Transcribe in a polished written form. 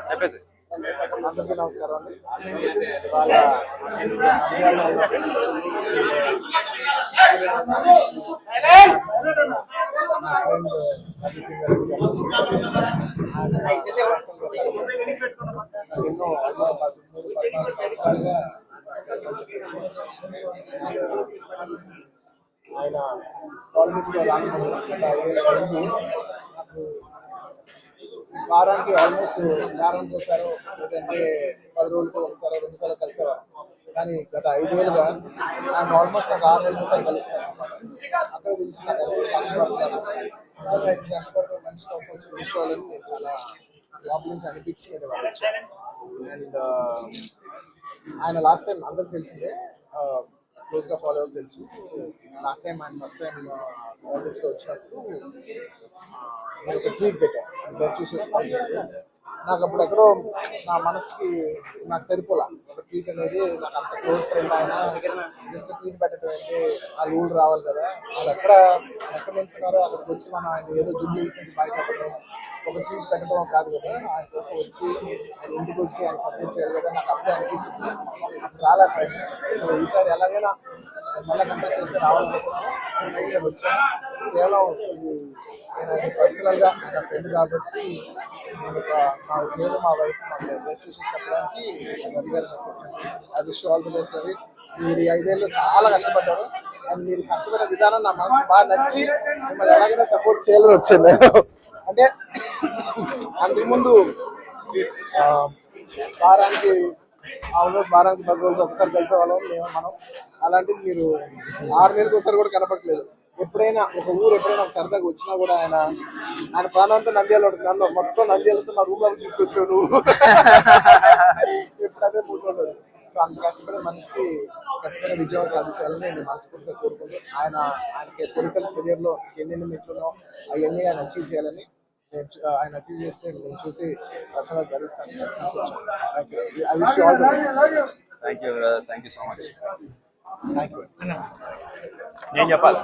చెప్పేసి అందరికీ నమస్కారం అండి. ఇవాళ ఎన్నో ఆల్మోస్ట్ 13-14 సంవత్సరాలుగా ఆయన పాలిటిక్స్ లో రాకముందు గత 5 ఏళ్ళ నాకు వారానికి ఒకసారో లేదంటే 10 రోజులకు ఒకసారో 2 సార్లు కలిసేవారు. కానీ గత 5 ఏళ్ళుగా ఆయన ఆల్మోస్ట్ నాకు 6 నెలల సార్లు కలుస్తాను. అక్కడ తెలిసి నాకు ఎంత కష్టపడుతున్నాను, నిజంగా ఎంత కష్టపడుతున్న మనిషి కోసం వచ్చి కూర్చోవాలని నేను చాలా లోపల నుంచి అనిపించి నేను వాళ్ళు వచ్చాను. అండ్ ఆయన లాస్ట్ టైం అందరికి తెలిసిందే, క్లోజ్గా ఫాలో అవ్వదు తెలుసు. లాస్ట్ టైం ఆయన ఫస్ట్ టైం పాలిటిక్స్లో వచ్చినప్పుడు నేను ఒక ట్వీట్ పెట్టాను, బెస్ట్ విషెస్ పంపిస్తూ. నాకు అప్పుడు ఎక్కడో నా మనసుకి నాకు సరిపోలా. ఒక ట్వీట్ అనేది నాకు అంత క్లోజ్ ఫ్రెండ్ ఆయన జస్ట్ ట్వీట్ పెట్టడం అంటే ఆ రూల్ రావాలి కదా, వాళ్ళు ఎక్కడ నుంచున్నారో అక్కడికి వచ్చి మనం ఆయన ఏదో జుబ్లీ నుంచి బయట పెట్టడం, ఒక ట్వీట్ పెట్టడం కాదు కదా, ఆయన కోసం వచ్చి ఆయన ఇంటికి వచ్చి ఆయన సపోర్ట్ చేయాలి కదా, నాకు అప్పుడే అనిపించింది. చాలా టైం. సో ఈసారి ఎలాగైనా మళ్ళీ కంటెస్ట్ చేస్తే రావాలనుకున్నాను, వచ్చాను. కేవలం ఇది నేను పర్సనల్గా నా ఫ్రెండ్ కాబట్టి నేను మా వైఫ్ నాకు బెస్ట్ విషెస్ చెప్పడానికి రవి గారి వచ్చాను. I wish all the best Ravi. మీరు ఈ 5 ఏళ్ళు చాలా కష్టపడ్డారు అండ్ మీరు కష్టపడే విధానం నా మనసు బాగా నచ్చి మిమ్మల్ని ఎలాగైనా సపోర్ట్ చేయాలని వచ్చాను. అంటే అంతకుముందు వారానికి 10 రోజులు ఒకసారి కలిసేవాళ్ళం మనం. అలాంటిది మీరు 6 నెలలకు ఒకసారి కూడా కనపడలేదు. ఎప్పుడైనా ఒక సరదాగా వచ్చినా కూడా ఆయన ప్రాణంతో నంద్యాల ఉంటుంది, మొత్తం నంద్యాలతో నా రూమ్ లోకి తీసుకొచ్చావు నువ్వు. ఎప్పుడు అదే మూడు. సో అంత కష్టపడే మనిషికి ఖచ్చితంగా విజయం సాధించాలని నేను మనస్ఫూర్తిగా కోరుకుంటూ ఆయనకి పొలిటికల్ కెరియర్లో ఎన్నెన్ని మెట్లునో అవన్నీ ఆయన అచీవ్ చేయాలని, ఆయన అచీవ్ చేస్తే నేను చూసి పర్సనల్గా గెలుస్తాను. I wish you all the best. Thank you so much. Thank you. నేను చెప్పాలి